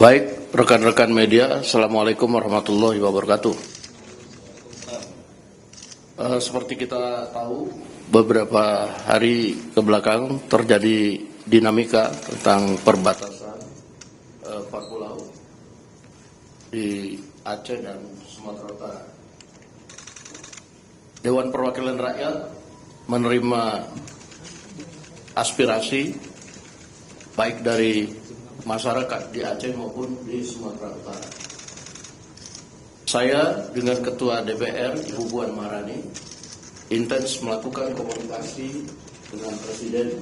Baik, rekan-rekan media, Assalamualaikum warahmatullahi wabarakatuh. Seperti kita tahu, beberapa hari kebelakang terjadi dinamika tentang perbatasan 4 pulau di Aceh dan Sumatera Utara. Dewan Perwakilan Rakyat menerima aspirasi baik dari masyarakat di Aceh maupun di Sumatera Utara. Saya dengan Ketua DPR Ibu Puan Maharani intens melakukan komunikasi dengan Presiden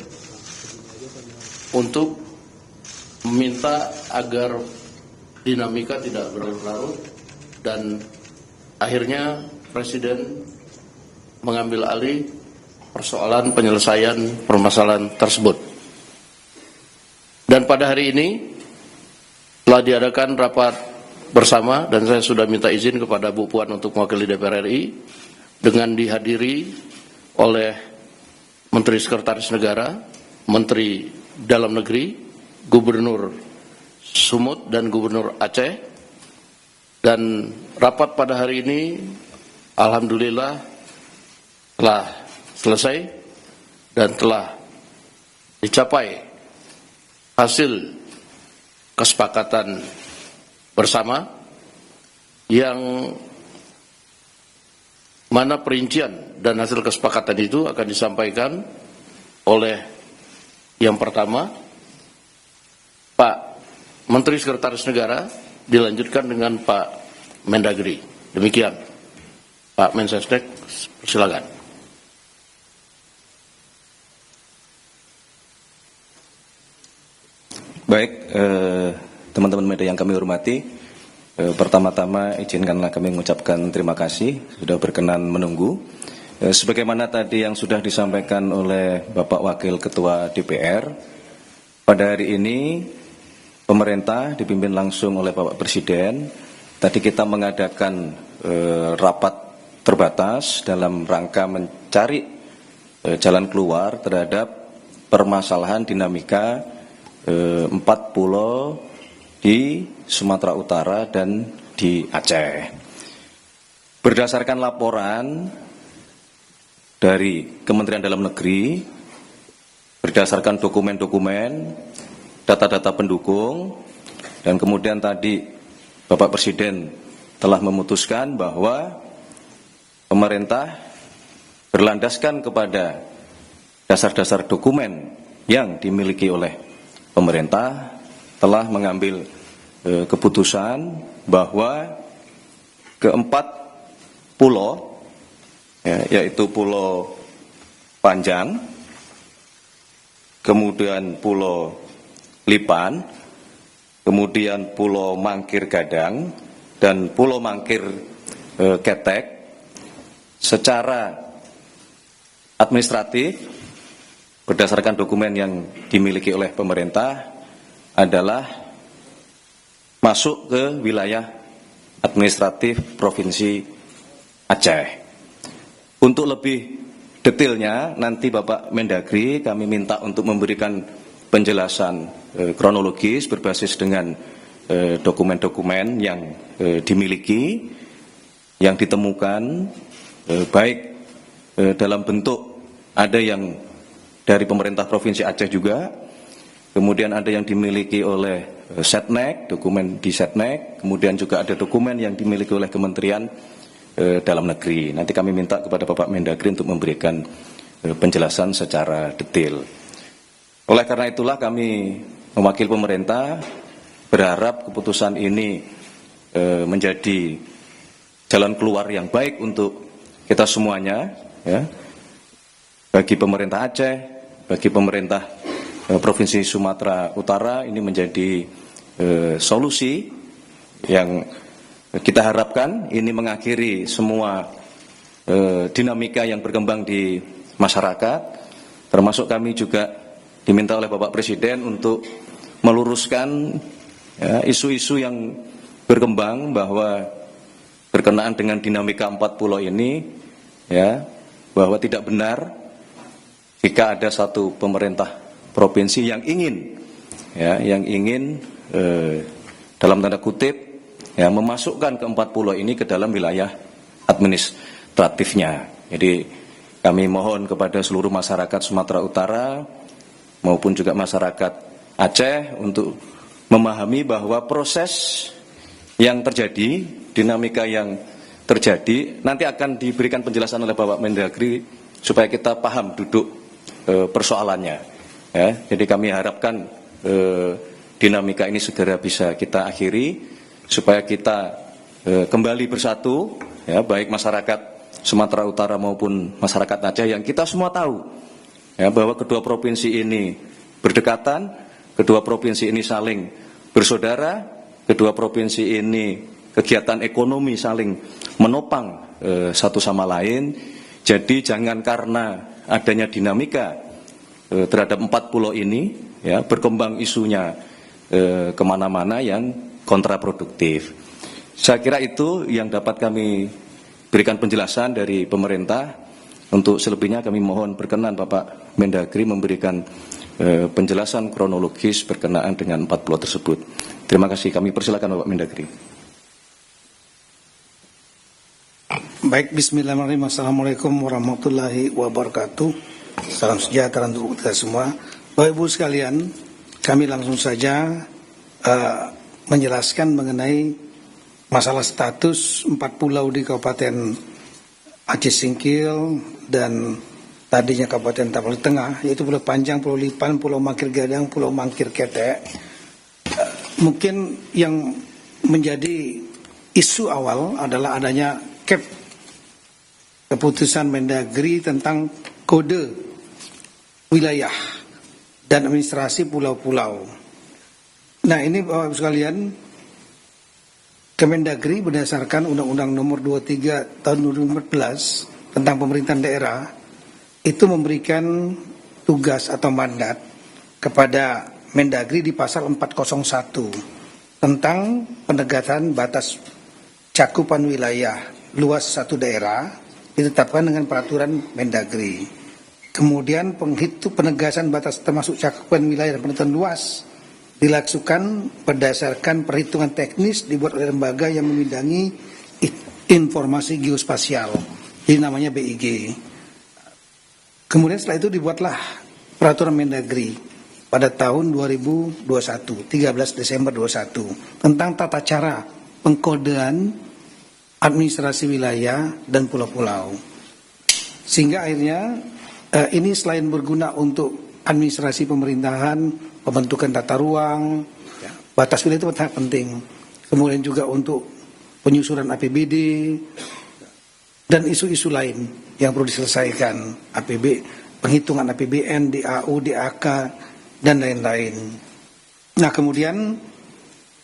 untuk meminta agar dinamika tidak berlarut dan akhirnya Presiden mengambil alih persoalan penyelesaian permasalahan tersebut. Dan pada hari ini telah diadakan rapat bersama dan saya sudah minta izin kepada Bu Puan untuk mewakili DPR RI dengan dihadiri oleh Menteri Sekretaris Negara, Menteri Dalam Negeri, Gubernur Sumut dan Gubernur Aceh. Dan rapat pada hari ini alhamdulillah telah selesai dan telah dicapai hasil kesepakatan bersama yang mana perincian dan hasil kesepakatan itu akan disampaikan oleh yang pertama Pak Menteri Sekretaris Negara, dilanjutkan dengan Pak Mendagri. Demikian Pak Mensesnek, silakan. Baik, teman-teman media yang kami hormati, pertama-tama izinkanlah kami mengucapkan terima kasih sudah berkenan menunggu. Sebagaimana tadi yang sudah disampaikan oleh Bapak Wakil Ketua DPR, pada hari ini pemerintah dipimpin langsung oleh Bapak Presiden. Tadi kita mengadakan rapat terbatas dalam rangka mencari jalan keluar terhadap permasalahan dinamika 4 pulau di Sumatera Utara dan di Aceh. Berdasarkan laporan dari Kementerian Dalam Negeri, berdasarkan dokumen-dokumen, data-data pendukung, dan kemudian tadi Bapak Presiden telah memutuskan bahwa pemerintah berlandaskan kepada dasar-dasar dokumen yang dimiliki oleh pemerintah telah mengambil keputusan bahwa keempat pulau, yaitu Pulau Panjang, kemudian Pulau Lipan, kemudian Pulau Mangkir Gadang, dan Pulau Mangkir Ketek, secara administratif berdasarkan dokumen yang dimiliki oleh pemerintah adalah masuk ke wilayah administratif Provinsi Aceh. Untuk lebih detailnya nanti Bapak Mendagri kami minta untuk memberikan penjelasan kronologis berbasis dengan dokumen-dokumen yang dimiliki, yang ditemukan, baik dalam bentuk ada yang dari pemerintah Provinsi Aceh juga, kemudian ada yang dimiliki oleh Setnek, dokumen di Setnek, kemudian juga ada dokumen yang dimiliki oleh Kementerian Dalam Negeri. Nanti kami minta kepada Bapak Mendagri untuk memberikan penjelasan secara detail. Oleh karena itulah kami mewakili pemerintah berharap keputusan ini menjadi jalan keluar yang baik untuk kita semuanya, ya, bagi pemerintah Aceh, bagi pemerintah Provinsi Sumatera Utara. Ini menjadi solusi yang kita harapkan ini mengakhiri semua dinamika yang berkembang di masyarakat, termasuk kami juga diminta oleh Bapak Presiden untuk meluruskan isu-isu yang berkembang bahwa berkenaan dengan dinamika 4 pulau ini, ya, bahwa tidak benar jika ada satu pemerintah provinsi yang ingin dalam tanda kutip ya memasukkan keempat pulau ini ke dalam wilayah administratifnya. Jadi kami mohon kepada seluruh masyarakat Sumatera Utara maupun juga masyarakat Aceh untuk memahami bahwa proses yang terjadi, dinamika yang terjadi nanti akan diberikan penjelasan oleh Bapak Mendagri supaya kita paham duduk persoalannya. Ya, jadi kami harapkan dinamika ini segera bisa kita akhiri supaya kita kembali bersatu, ya, baik masyarakat Sumatera Utara maupun masyarakat Aceh yang kita semua tahu ya, bahwa kedua provinsi ini berdekatan, kedua provinsi ini saling bersaudara, kedua provinsi ini kegiatan ekonomi saling menopang satu sama lain. Jadi jangan karena adanya dinamika terhadap empat pulau ini ya berkembang isunya kemana-mana yang kontraproduktif. Saya kira itu yang dapat kami berikan penjelasan dari pemerintah. Untuk selebihnya kami mohon berkenan Bapak Mendagri memberikan penjelasan kronologis berkenaan dengan empat pulau tersebut. Terima kasih. Kami persilakan Bapak Mendagri. Baik, bismillahirrahmanirrahim. Assalamualaikum warahmatullahi wabarakatuh. Salam sejahtera untuk kita semua. Bapak Ibu sekalian, kami langsung saja menjelaskan mengenai masalah status empat pulau di Kabupaten Aceh Singkil dan tadinya Kabupaten Tapal Tengah, yaitu Pulau Panjang, Pulau Lipan, Pulau Mangkir Gadang, Pulau Mangkir Ketek. Mungkin yang menjadi isu awal adalah adanya keputusan Mendagri tentang kode wilayah dan administrasi pulau-pulau. Nah, ini Bapak Ibu sekalian, Kemendagri berdasarkan Undang-Undang Nomor 23 Tahun 2014 tentang pemerintahan daerah itu memberikan tugas atau mandat kepada Mendagri di pasal 401 tentang penegasan batas cakupan wilayah luas satu daerah ditetapkan dengan peraturan Mendagri. Kemudian penegasan batas termasuk cakupan wilayah dan penentuan luas dilakukan berdasarkan perhitungan teknis dibuat oleh lembaga yang membidangi informasi geospasial, ini namanya BIG. Kemudian setelah itu dibuatlah peraturan Mendagri pada tahun 2021, 13 Desember 2021 tentang tata cara pengkodean administrasi wilayah dan pulau-pulau. Sehingga akhirnya ini selain berguna untuk administrasi pemerintahan, pembentukan tata ruang, batas wilayah itu sangat penting. Kemudian juga untuk penyusunan APBD dan isu-isu lain yang perlu diselesaikan, penghitungan APBN, DAU, DAK, dan lain-lain. Nah, kemudian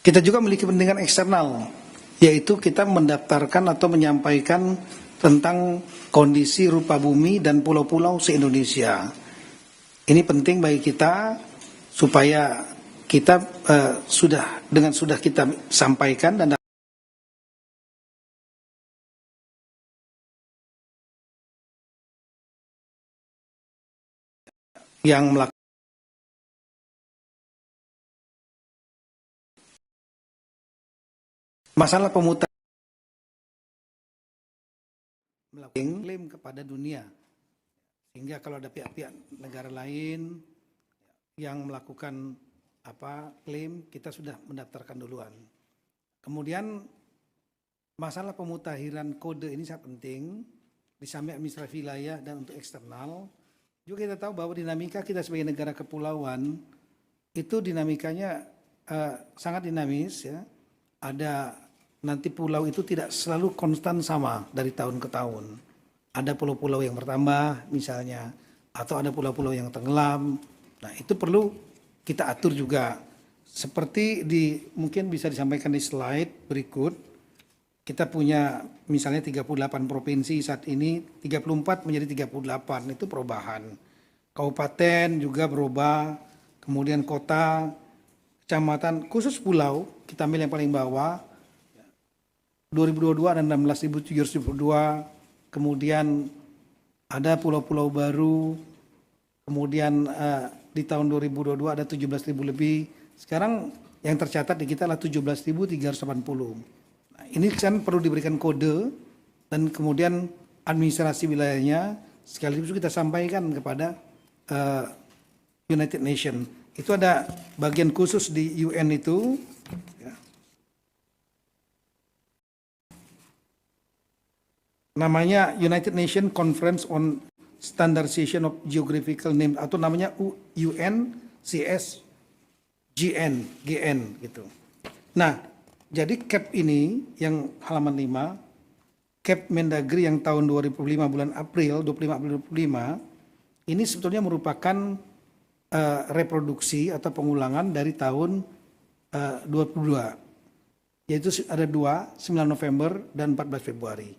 kita juga memiliki kepentingan eksternal, yaitu kita mendaftarkan atau menyampaikan tentang kondisi rupa bumi dan pulau-pulau se-Indonesia. Ini penting bagi kita supaya kita sudah kita sampaikan dan yang melakukan masalah pemutar melakukan klaim kepada dunia, sehingga kalau ada pihak-pihak negara lain yang melakukan klaim, kita sudah mendaftarkan duluan. Kemudian masalah pemutakhiran kode ini sangat penting di samping administrasi wilayah dan untuk eksternal. Juga kita tahu bahwa dinamika kita sebagai negara kepulauan itu dinamikanya sangat dinamis ya. Ada nanti pulau itu tidak selalu konstan sama dari tahun ke tahun. Ada pulau-pulau yang bertambah misalnya, atau ada pulau-pulau yang tenggelam. Nah, itu perlu kita atur juga. Seperti mungkin bisa disampaikan di slide berikut. Kita punya misalnya 38 provinsi saat ini, 34 menjadi 38, itu perubahan. Kabupaten juga berubah, kemudian kota, kecamatan, khusus pulau, kita ambil yang paling bawah, 2022 ada 16.702, kemudian ada pulau-pulau baru, kemudian di tahun 2022 ada 17.000 lebih. Sekarang yang tercatat di kita adalah 17.380. Nah, ini kan perlu diberikan kode dan kemudian administrasi wilayahnya sekaligus kita sampaikan kepada United Nations. Itu ada bagian khusus di UN itu. Ya. Namanya United Nations Conference on Standardization of Geographical Names atau namanya UNCSGN gitu. Nah, jadi CAP ini yang halaman 5, CAP Mendagri yang tahun 2005 bulan April 25 ini sebetulnya merupakan reproduksi atau pengulangan dari tahun 22, yaitu ada 9 November dan 14 Februari.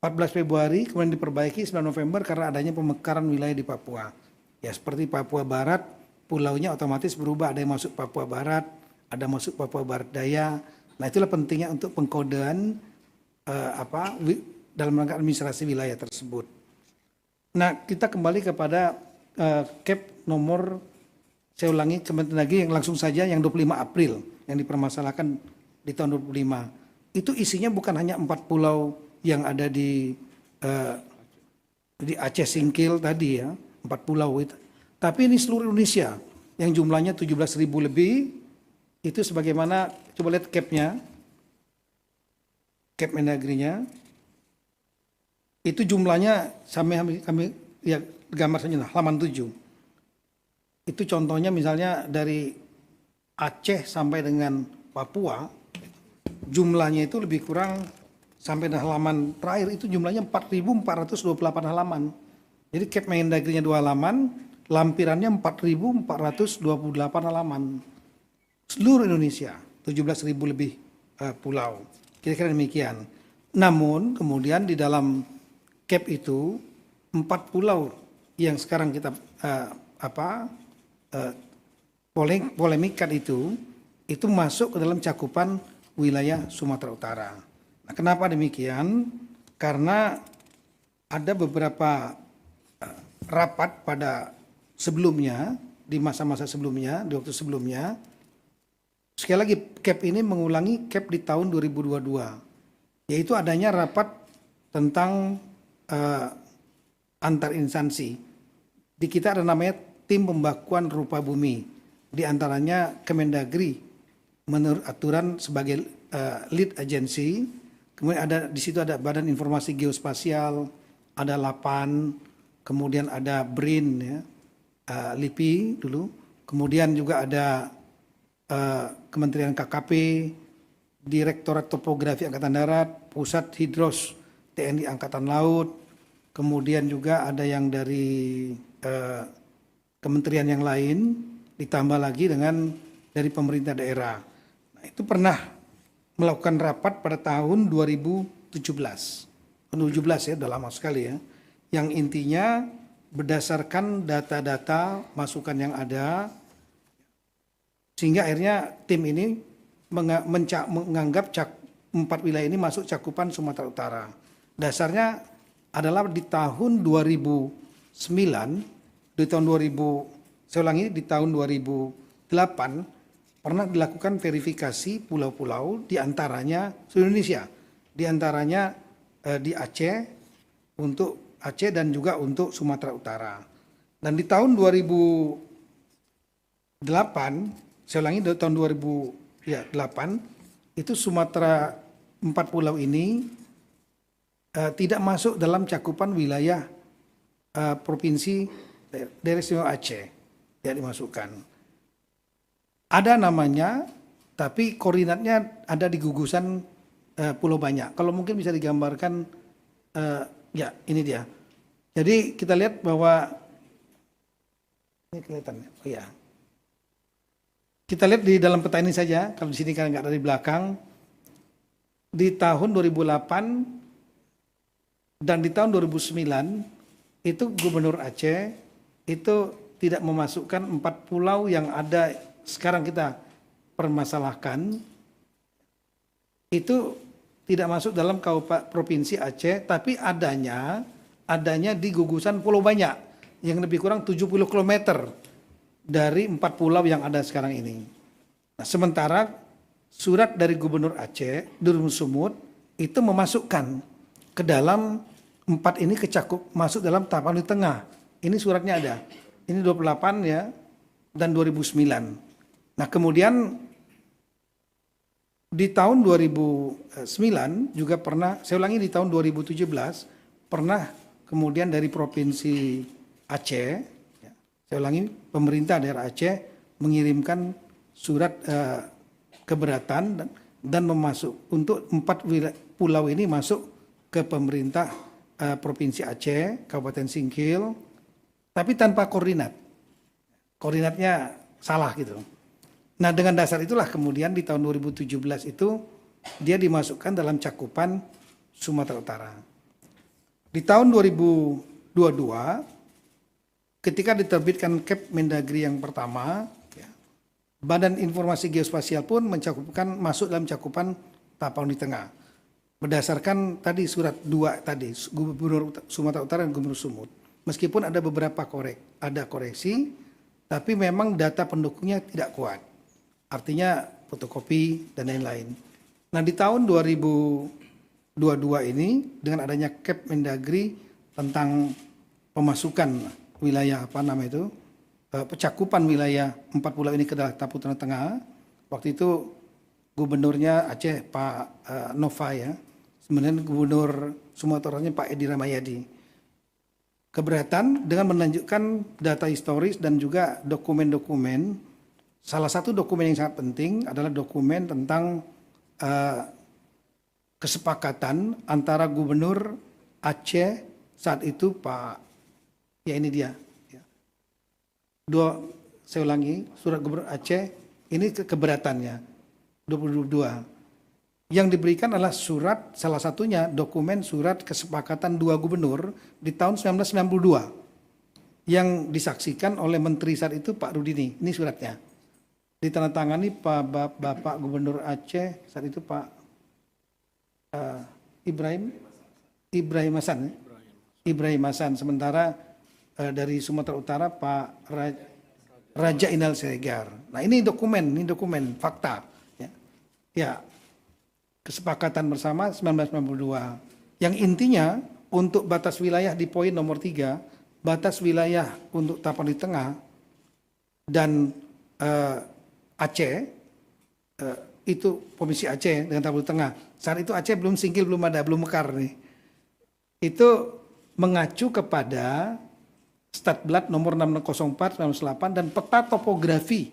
14 Februari kemudian diperbaiki 9 November karena adanya pemekaran wilayah di Papua. Ya seperti Papua Barat, pulaunya otomatis berubah, ada yang masuk Papua Barat, ada masuk Papua Barat Daya. Nah itulah pentingnya untuk pengkodean dalam rangka administrasi wilayah tersebut. Nah kita kembali kepada CAP nomor, saya ulangi Kementerian Negeri yang langsung saja yang 25 April yang dipermasalahkan di tahun 25. Itu isinya bukan hanya 4 pulau yang ada di Aceh Singkil tadi ya, 4 pulau itu. Tapi ini seluruh Indonesia yang jumlahnya 17.000 lebih. Itu sebagaimana, coba lihat CAP-nya, CAP Mendagrinya. Itu jumlahnya kami ya gambar saja lah, halaman 7. Itu contohnya misalnya dari Aceh sampai dengan Papua, jumlahnya itu lebih kurang sampai di halaman terakhir itu jumlahnya 4.428 halaman. Jadi CAP Mendagrinya 2 halaman, lampirannya 4.428 halaman. Seluruh Indonesia, 17.000 lebih pulau. Kira-kira demikian. Namun kemudian di dalam CAP itu 4 pulau yang sekarang kita polemikkan itu masuk ke dalam cakupan wilayah Sumatera Utara. Nah, kenapa demikian? Karena ada beberapa rapat pada sebelumnya, di masa-masa sebelumnya, di waktu sebelumnya. Sekali lagi CAP ini mengulangi CAP di tahun 2022, yaitu adanya rapat tentang antar instansi. Di kita ada namanya tim pembakuan rupa bumi, di antaranya Kemendagri menurut aturan sebagai lead agency. Kemudian ada di situ ada Badan Informasi Geospasial, ada LAPAN, kemudian ada BRIN ya, LIPI dulu, kemudian juga ada Kementerian KKP, Direktorat Topografi Angkatan Darat, Pusat Hidros TNI Angkatan Laut, kemudian juga ada yang dari kementerian yang lain, ditambah lagi dengan dari pemerintah daerah. Nah, itu pernah melakukan rapat pada tahun 2017. 2017 ya, udah lama sekali ya. Yang intinya berdasarkan data-data masukan yang ada, sehingga akhirnya tim ini menganggap 4 wilayah ini masuk cakupan Sumatera Utara. Dasarnya adalah di tahun 2009, di tahun 2000, saya ulangi, di tahun 2008 pernah dilakukan verifikasi pulau-pulau di antaranya seluruh Indonesia, di antaranya di Aceh, untuk Aceh dan juga untuk Sumatera Utara. Dan di tahun 2008, saya ulangi, di tahun 2008 itu Sumatera 4 pulau ini tidak masuk dalam cakupan wilayah provinsi Daerah Istimewa Aceh, tidak dimasukkan. Ada namanya, tapi koordinatnya ada di gugusan Pulau Banyak. Kalau mungkin bisa digambarkan, ya ini dia. Jadi kita lihat bahwa ini kelihatan, oh ya. Kita lihat di dalam peta ini saja, kalau di sini kan nggak dari belakang. Di tahun 2008 dan di tahun 2009 itu Gubernur Aceh itu tidak memasukkan 4 pulau yang ada sekarang kita permasalahkan, itu tidak masuk dalam provinsi Aceh, tapi adanya di gugusan Pulau Banyak yang lebih kurang 70 km dari 4 pulau yang ada sekarang ini. Nah, sementara surat dari Gubernur Aceh, Durun Sumut, itu memasukkan ke dalam 4 ini masuk dalam tahapan di tengah. Ini suratnya ada. Ini 28 ya, dan 2009. Nah, kemudian di tahun 2009 juga pernah, saya ulangi di tahun 2017, pernah kemudian dari Provinsi Aceh, ya, saya ulangi, pemerintah daerah Aceh mengirimkan surat keberatan dan memasuk untuk 4 pulau ini masuk ke pemerintah Provinsi Aceh, Kabupaten Singkil, tapi tanpa koordinat. Koordinatnya salah gitu. Nah, dengan dasar itulah kemudian di tahun 2017 itu dia dimasukkan dalam cakupan Sumatera Utara. Di tahun 2022 ketika diterbitkan Kep Mendagri yang pertama, ya, Badan Informasi Geospasial pun masuk dalam cakupan tahapan di tengah. Berdasarkan tadi surat 2 tadi, Gubernur Sumatera Utara dan Gubernur Sumut. Meskipun ada beberapa koreksi, tapi memang data pendukungnya tidak kuat. Artinya fotokopi dan lain-lain. Nah, di tahun 2022 ini dengan adanya Kep Mendagri tentang pemasukan wilayah cakupan wilayah 4 pulau ini ke dalam Tapu Tengah. Waktu itu gubernurnya Aceh Pak Nova ya. Sebenarnya gubernur Sumatera Utara Pak Edi Ramayadi. Keberatan dengan menunjukkan data historis dan juga dokumen-dokumen. Salah satu dokumen yang sangat penting adalah dokumen tentang kesepakatan antara Gubernur Aceh saat itu Pak, ya ini dia. Saya ulangi, surat Gubernur Aceh ini keberatannya 2022. Yang diberikan adalah surat, salah satunya dokumen surat kesepakatan 2 gubernur di tahun 1992 yang disaksikan oleh Menteri saat itu Pak Rudini. Ini suratnya. Ditandatangani Bapak Gubernur Aceh saat itu Pak Ibrahim Hasan. Sementara dari Sumatera Utara Pak Raja Inal Siregar. Nah, ini dokumen fakta. Ya, kesepakatan bersama 1992. Yang intinya untuk batas wilayah di poin nomor 3, batas wilayah untuk tahapan di tengah dan Aceh, itu Provinsi Aceh dengan tahapan di tengah. Saat itu Aceh belum Singkil, belum mekar nih. Itu mengacu kepada Statblad nomor 604/1998 dan peta topografi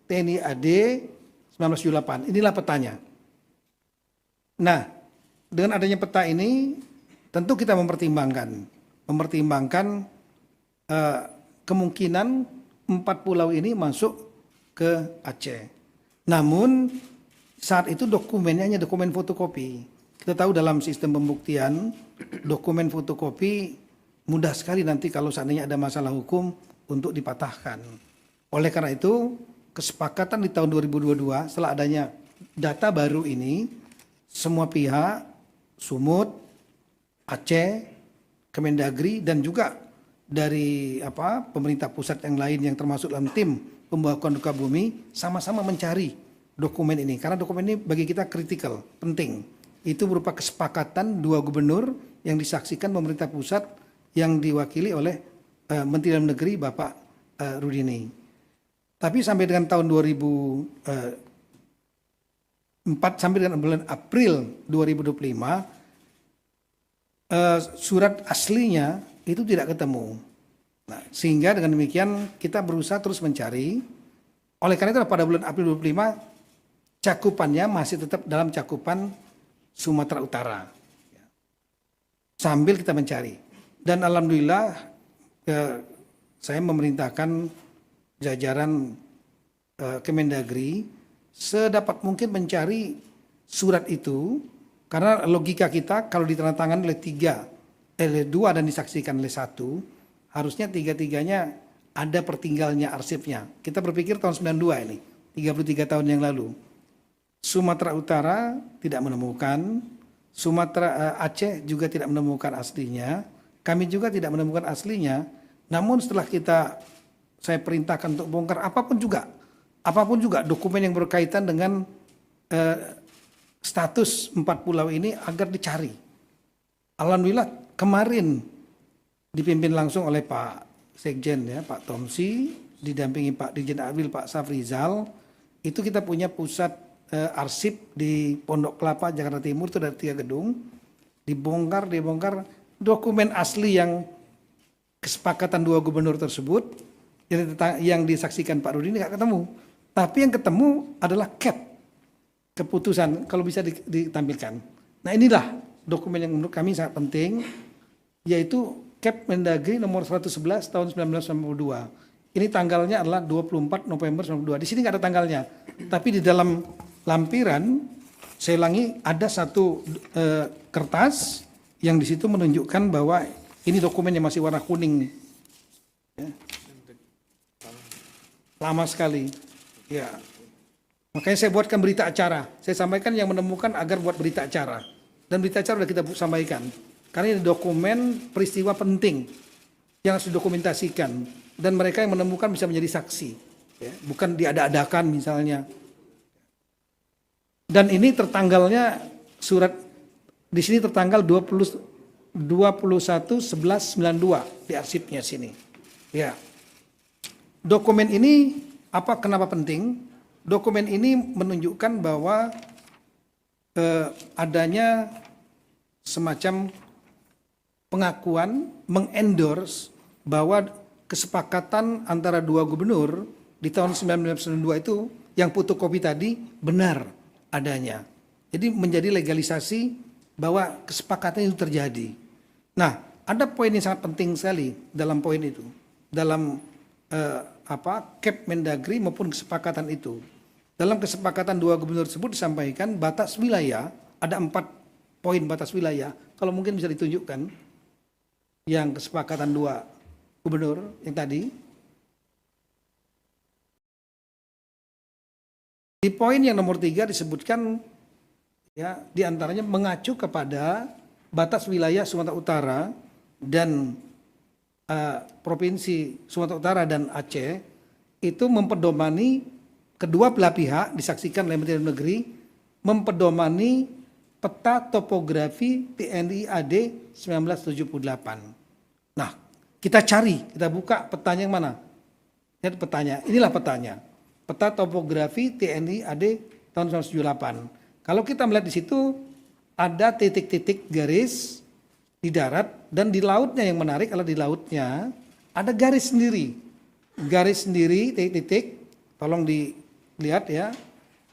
TNI AD 1978. Inilah petanya. Nah, dengan adanya peta ini tentu kita mempertimbangkan kemungkinan 4 pulau ini masuk ke Aceh. Namun saat itu dokumennya hanya dokumen fotokopi. Kita tahu dalam sistem pembuktian dokumen fotokopi mudah sekali nanti kalau seandainya ada masalah hukum untuk dipatahkan. Oleh karena itu kesepakatan di tahun 2022 setelah adanya data baru ini, semua pihak, Sumut, Aceh, Kemendagri dan juga dari pemerintah pusat yang lain yang termasuk dalam tim pembawa konduka bumi sama-sama mencari dokumen ini karena dokumen ini bagi kita kritikal, penting. Itu berupa kesepakatan 2 gubernur yang disaksikan pemerintah pusat yang diwakili oleh Menteri Dalam Negeri Bapak Rudini. Tapi sampai dengan tahun 2004 sampai dengan bulan April 2025 surat aslinya itu tidak ketemu. Nah, sehingga dengan demikian kita berusaha terus mencari. Oleh karena itu pada bulan April 2025 cakupannya masih tetap dalam cakupan Sumatera Utara. Sambil kita mencari. Dan alhamdulillah saya memerintahkan jajaran Kemendagri sedapat mungkin mencari surat itu karena logika kita kalau ditandatangani oleh 2 dan disaksikan oleh 1 harusnya 3-3-nya ada pertinggalnya arsipnya. Kita berpikir tahun 92 ini, 33 tahun yang lalu. Sumatera Utara tidak menemukan, Aceh juga tidak menemukan aslinya, kami juga tidak menemukan aslinya. Namun setelah saya perintahkan untuk bongkar apapun juga, apapun juga dokumen yang berkaitan dengan status 4 pulau ini agar dicari. Alhamdulillah kemarin dipimpin langsung oleh Pak Sekjen ya, Pak Tomsi, didampingi Pak Dirjen Abil, Pak Safrizal, itu kita punya pusat arsip di Pondok Kelapa, Jakarta Timur, itu ada 3 gedung, dibongkar dokumen asli yang kesepakatan 2 gubernur tersebut, yang disaksikan Pak Rudi ini nggak ketemu. Tapi yang ketemu adalah cap, keputusan, kalau bisa ditampilkan. Nah inilah dokumen yang menurut kami sangat penting, yaitu Cap Mendagri nomor 111 tahun 1992. Ini tanggalnya adalah 24 November 1992. Di sini nggak ada tanggalnya, tapi di dalam lampiran, saya ulangi, ada satu kertas yang di situ menunjukkan bahwa ini dokumen yang masih warna kuning nih. Ya. Lama sekali. Ya. Makanya saya buatkan berita acara. Saya sampaikan yang menemukan agar buat berita acara. Dan berita acara sudah kita sampaikan. Karena ini dokumen peristiwa penting yang harus didokumentasikan. Dan mereka yang menemukan bisa menjadi saksi. Ya, bukan diada-adakan misalnya. Dan ini tertanggalnya surat di sini tertanggal 21/11/92 di arsipnya sini. Ya. Dokumen ini kenapa penting? Dokumen ini menunjukkan bahwa adanya semacam pengakuan, mengendorse bahwa kesepakatan antara 2 gubernur di tahun 1992 itu yang fotokopi tadi benar adanya. Jadi menjadi legalisasi bahwa kesepakatan itu terjadi. Nah, ada poin yang sangat penting sekali dalam poin itu. Dalam Cap Mendagri maupun kesepakatan itu. Dalam kesepakatan 2 gubernur tersebut disampaikan batas wilayah, ada 4 poin batas wilayah. Kalau mungkin bisa ditunjukkan yang kesepakatan 2 gubernur yang tadi. Di poin yang nomor 3 disebutkan ya, diantaranya mengacu kepada batas wilayah Sumatera Utara dan Provinsi Sumatera Utara dan Aceh itu mempedomani kedua belah pihak disaksikan oleh Menteri Dalam Negeri mempedomani peta topografi TNI AD 1978. Nah, kita cari, kita buka petanya yang mana? Lihat petanya, inilah petanya. Peta topografi TNI AD tahun 1978. Kalau kita melihat di situ ada titik-titik garis di darat dan di lautnya, yang menarik adalah di lautnya ada garis sendiri. Garis sendiri, titik-titik, tolong dilihat ya.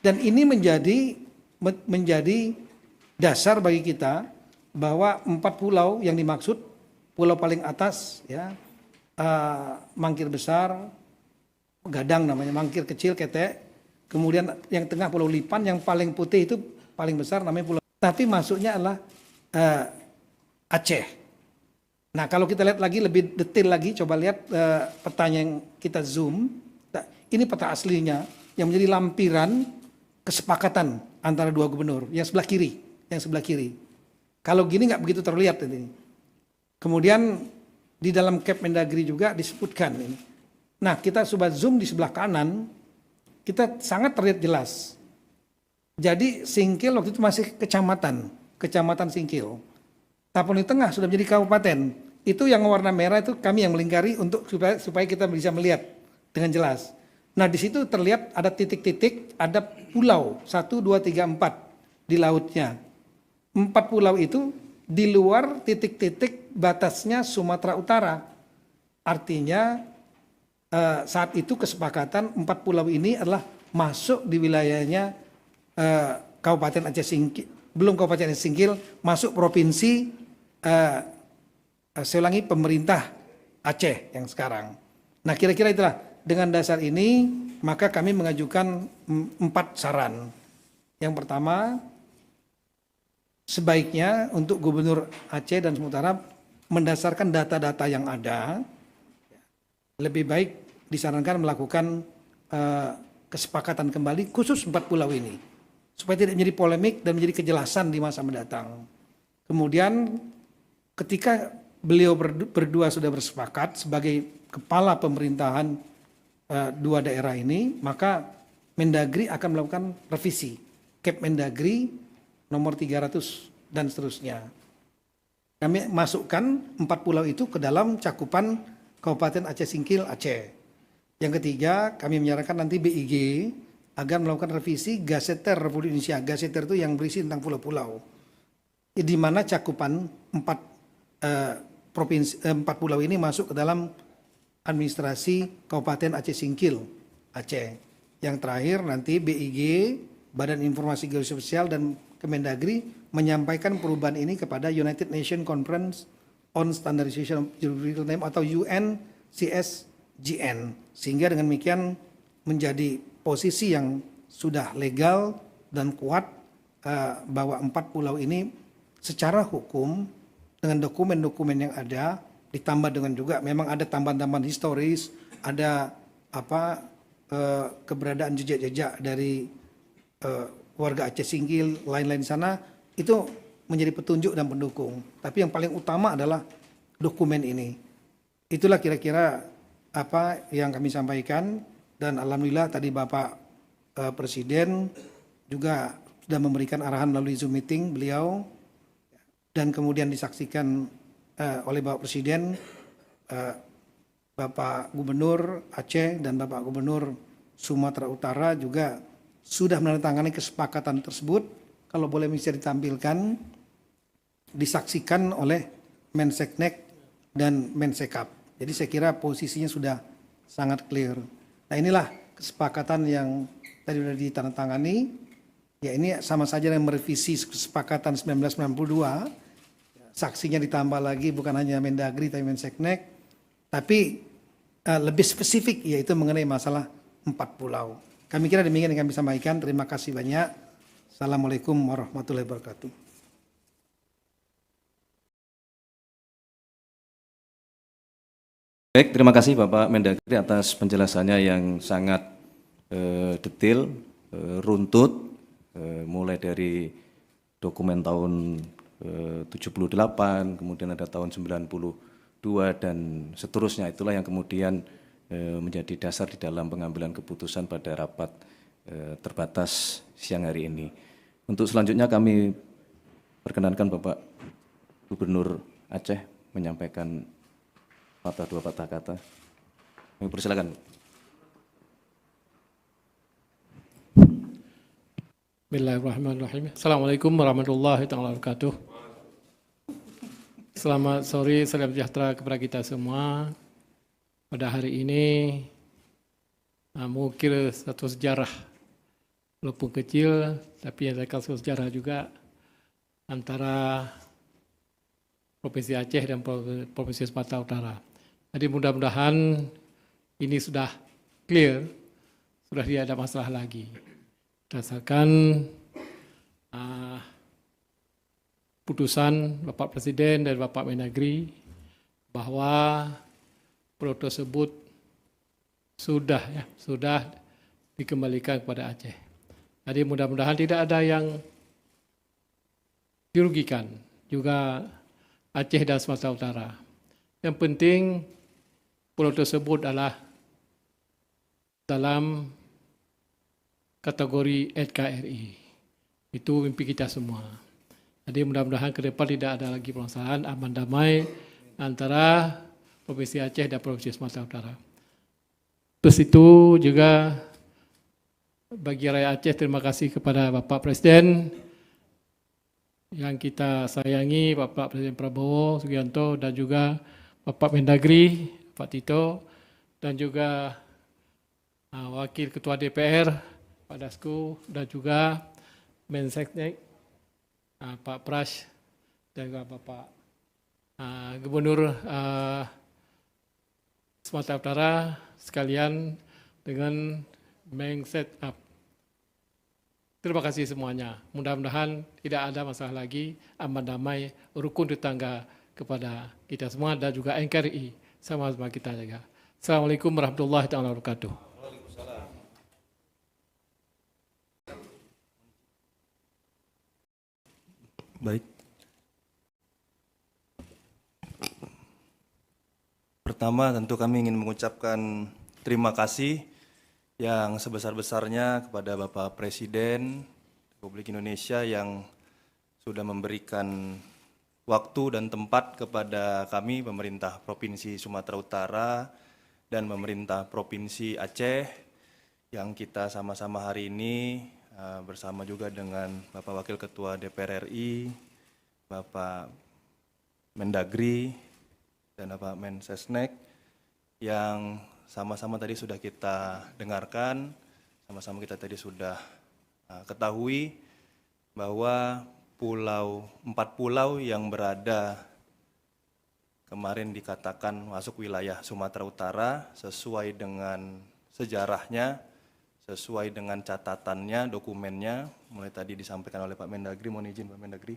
Dan ini menjadi dasar bagi kita bahwa 4 pulau yang dimaksud, pulau paling atas ya, Mangkir Besar, Gadang namanya, Mangkir Kecil, Ketek, kemudian yang tengah Pulau Lipan, yang paling putih itu paling besar namanya Pulau, tapi masuknya adalah Aceh. Nah kalau kita lihat lagi lebih detail lagi, coba lihat petanya yang kita zoom. Nah, ini peta aslinya yang menjadi lampiran kesepakatan antara 2 gubernur yang sebelah kiri, Kalau gini nggak begitu terlihat ini. Kemudian di dalam Cap Mendagri juga disebutkan ini. Nah kita coba zoom di sebelah kanan, kita sangat terlihat jelas. Jadi Singkil waktu itu masih kecamatan Singkil. Tapon di tengah sudah menjadi kabupaten. Itu yang warna merah itu kami yang melingkari untuk supaya kita bisa melihat dengan jelas. Nah di situ terlihat ada titik-titik, ada pulau 1, 2, 3, 4 di lautnya. 4 pulau itu di luar titik-titik batasnya Sumatera Utara. Artinya saat itu kesepakatan 4 pulau ini adalah masuk di wilayahnya Kabupaten Aceh Singkil, belum Kabupaten Aceh Singkil, masuk provinsi saya ulangi pemerintah Aceh yang sekarang. Nah kira-kira itulah, dengan dasar ini maka kami mengajukan 4 saran. Yang pertama, sebaiknya untuk Gubernur Aceh dan Sumatera mendasarkan data-data yang ada, lebih baik disarankan melakukan kesepakatan kembali khusus 4 pulau ini, supaya tidak menjadi polemik dan menjadi kejelasan di masa mendatang. Kemudian ketika beliau berdua sudah bersepakat sebagai kepala pemerintahan 2 daerah ini, maka Mendagri akan melakukan revisi Kep Mendagri nomor 300 dan seterusnya. Kami masukkan 4 pulau itu ke dalam cakupan Kabupaten Aceh Singkil Aceh. Yang ketiga, kami menyarankan nanti BIG agar melakukan revisi Gaseter Republik Indonesia. Gaseter itu yang berisi tentang pulau-pulau. Di mana cakupan 4 pulau ini masuk ke dalam administrasi Kabupaten Aceh Singkil Aceh. Yang terakhir nanti BIG, Badan Informasi Geososial dan Kemendagri menyampaikan perubahan ini kepada United Nations Conference on Standardization of Geographical Name atau UNCSGN, sehingga dengan demikian menjadi posisi yang sudah legal dan kuat bahwa 4 pulau ini secara hukum dengan dokumen-dokumen yang ada, ditambah dengan juga memang ada tambahan-tambahan historis, ada keberadaan jejak-jejak dari warga Aceh Singkil, lain-lain di sana, itu menjadi petunjuk dan pendukung. Tapi yang paling utama adalah dokumen ini. Itulah kira-kira apa yang kami sampaikan, dan alhamdulillah tadi Bapak Presiden juga sudah memberikan arahan melalui Zoom meeting beliau, dan kemudian disaksikan oleh Bapak Presiden, Bapak Gubernur Aceh dan Bapak Gubernur Sumatera Utara juga sudah menandatangani kesepakatan tersebut. Kalau boleh bisa ditampilkan, disaksikan oleh Menseknek dan Mensekap. Jadi saya kira posisinya sudah sangat clear. Nah, inilah kesepakatan yang tadi sudah ditandatangani. Ya, ini sama saja dengan merevisi kesepakatan 1992. Saksinya ditambah lagi, bukan hanya Mendagri tapi Menseknek, tapi lebih spesifik, yaitu mengenai masalah 4 pulau. Kami kira demikian yang kami sampaikan. Terima kasih banyak. Assalamualaikum warahmatullahi wabarakatuh. Baik, terima kasih Bapak Mendagri atas penjelasannya yang sangat detail, runtut, mulai dari dokumen tahun 78, kemudian ada tahun 92 dan seterusnya. Itulah yang kemudian menjadi dasar di dalam pengambilan keputusan pada rapat terbatas siang hari ini. Untuk selanjutnya kami perkenankan Bapak Gubernur Aceh menyampaikan dua patah kata. Kami persilakan. Bismillahirrahmanirrahim. Assalamualaikum warahmatullahi wabarakatuh. Selamat sore, salam sejahtera kepada kita semua. Pada hari ini mengukir satu sejarah, walaupun kecil, tapi ada satu sejarah juga antara Provinsi Aceh dan Provinsi Sumatera Utara. Jadi mudah-mudahan ini sudah clear, sudah tidak ada masalah lagi. Berdasarkan putusan Bapak Presiden dan Bapak Mendagri bahwa pulau tersebut sudah dikembalikan kepada Aceh. Jadi mudah-mudahan tidak ada yang dirugikan, juga Aceh dan Sumatera Utara. Yang penting pulau tersebut adalah dalam kategori NKRI. Itu mimpi kita semua. Jadi mudah-mudahan ke depan tidak ada lagi permasalahan, aman damai antara Provinsi Aceh dan Provinsi Sumatera Utara. Terus itu juga bagi rakyat Aceh, terima kasih kepada Bapak Presiden yang kita sayangi, Bapak Presiden Prabowo Subianto, dan juga Bapak Mendagri, Pak Tito, dan juga Wakil Ketua DPR, Pak Dasko, dan juga Menseknek, Pak Pras, dan juga Bapak Gubernur Sumatera Utara sekalian dengan Mensekap. Terima kasih semuanya. Mudah-mudahan tidak ada masalah lagi, aman damai, rukun tetangga kepada kita semua dan juga NKRI sama-sama kita jaga. Assalamualaikum warahmatullahi wabarakatuh. Baik. Pertama tentu kami ingin mengucapkan terima kasih yang sebesar-besarnya kepada Bapak Presiden Republik Indonesia yang sudah memberikan waktu dan tempat kepada kami, pemerintah Provinsi Sumatera Utara dan pemerintah Provinsi Aceh, yang kita sama-sama hari ini bersama juga dengan Bapak Wakil Ketua DPR RI, Bapak Mendagri, dan Bapak Mensesnek, yang sama-sama tadi sudah kita dengarkan, sama-sama kita tadi sudah ketahui bahwa 4 pulau yang berada kemarin dikatakan masuk wilayah Sumatera Utara sesuai dengan sejarahnya, sesuai dengan catatannya, dokumennya, mulai tadi disampaikan oleh Pak Mendagri, mohon izin Pak Mendagri,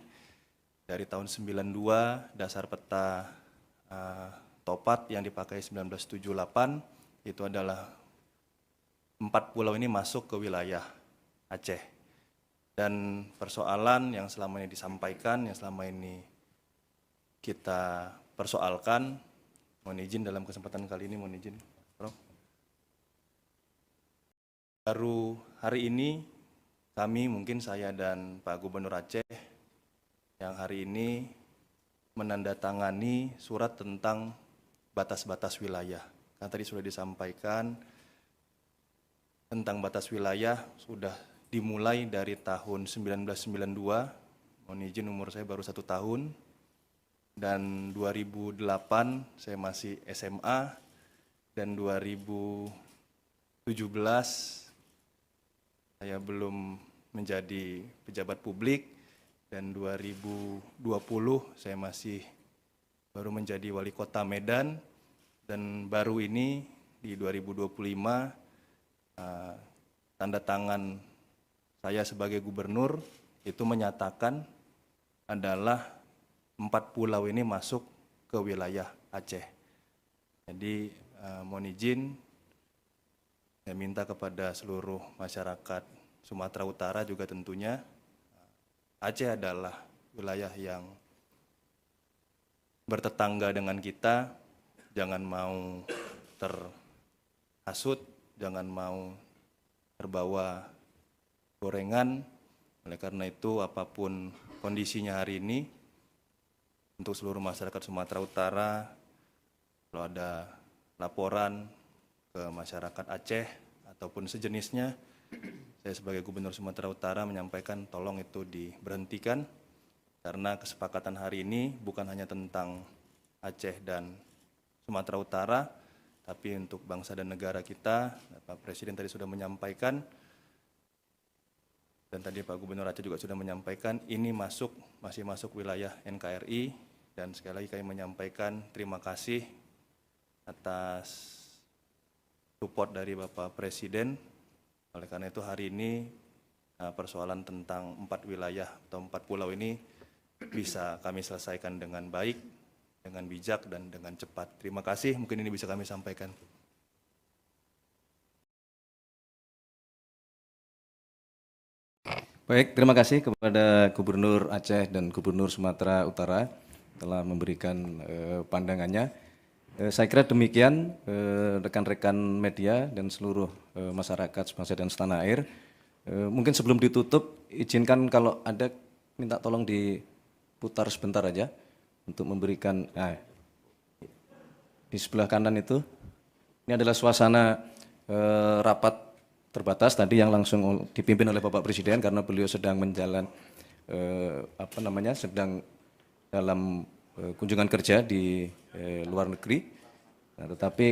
dari tahun 92 dasar peta Topat yang dipakai 1978, itu adalah 4 pulau ini masuk ke wilayah Aceh. Dan persoalan yang selama ini disampaikan, yang selama ini kita persoalkan, mohon izin dalam kesempatan kali ini, mohon izin, Prof. Baru hari ini kami, mungkin saya dan Pak Gubernur Aceh, yang hari ini menandatangani surat tentang batas-batas wilayah. Karena tadi sudah disampaikan tentang batas wilayah sudah dimulai dari tahun 1992, mohon izin umur saya baru 1 tahun, dan 2008 saya masih SMA, dan 2017 saya belum menjadi pejabat publik, dan 2020 saya masih baru menjadi wali kota Medan, dan baru ini di 2025 tanda tangan saya sebagai gubernur itu menyatakan adalah 4 pulau ini masuk ke wilayah Aceh. Jadi mohon izin saya minta kepada seluruh masyarakat Sumatera Utara juga tentunya Aceh adalah wilayah yang bertetangga dengan kita, jangan mau terhasut, jangan mau terbawa gorengan. Oleh karena itu, apapun kondisinya hari ini, untuk seluruh masyarakat Sumatera Utara, kalau ada laporan ke masyarakat Aceh ataupun sejenisnya, saya sebagai Gubernur Sumatera Utara menyampaikan tolong itu diberhentikan, karena kesepakatan hari ini bukan hanya tentang Aceh dan Sumatera Utara, tapi untuk bangsa dan negara kita. Pak Presiden tadi sudah menyampaikan, dan tadi Pak Gubernur Aceh juga sudah menyampaikan, ini masih masuk wilayah NKRI, dan sekali lagi kami menyampaikan terima kasih atas support dari Bapak Presiden. Oleh karena itu hari ini persoalan tentang 4 wilayah atau 4 pulau ini bisa kami selesaikan dengan baik, dengan bijak, dan dengan cepat. Terima kasih, mungkin ini bisa kami sampaikan. Baik, terima kasih kepada Gubernur Aceh dan Gubernur Sumatera Utara telah memberikan pandangannya. Saya kira demikian rekan-rekan media dan seluruh masyarakat sebangsa dan setanah air. Mungkin sebelum ditutup, izinkan kalau ada minta tolong diputar sebentar aja untuk memberikan, di sebelah kanan itu, ini adalah suasana rapat terbatas tadi yang langsung dipimpin oleh Bapak Presiden karena beliau sedang sedang dalam kunjungan kerja di luar negeri. Nah, tetapi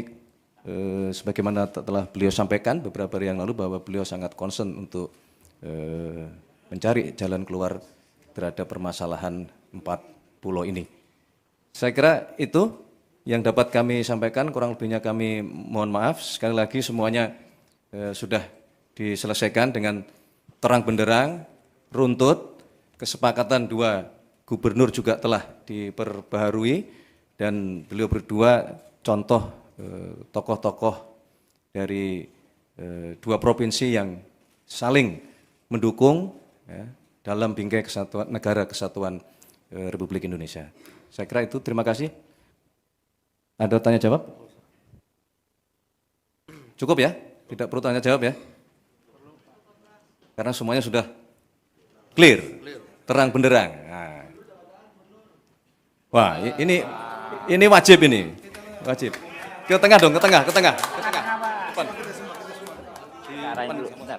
sebagaimana telah beliau sampaikan beberapa hari yang lalu bahwa beliau sangat concern untuk mencari jalan keluar terhadap permasalahan 4 pulau ini. Saya kira itu yang dapat kami sampaikan, kurang lebihnya kami mohon maaf. Sekali lagi semuanya sudah diselesaikan dengan terang benderang, runtut, kesepakatan 2 gubernur juga telah diperbaharui, dan beliau berdua contoh tokoh-tokoh dari 2 provinsi yang saling mendukung dalam bingkai kesatuan negara kesatuan Republik Indonesia. Saya kira itu, terima kasih. Ada tanya jawab? Cukup ya? Tidak perlu tanya jawab ya? Karena semuanya sudah clear, terang benderang. Nah. Wah, ini wajib ini, wajib. Ke tengah dong, ke tengah. Depan. Arahin dulu, bentar.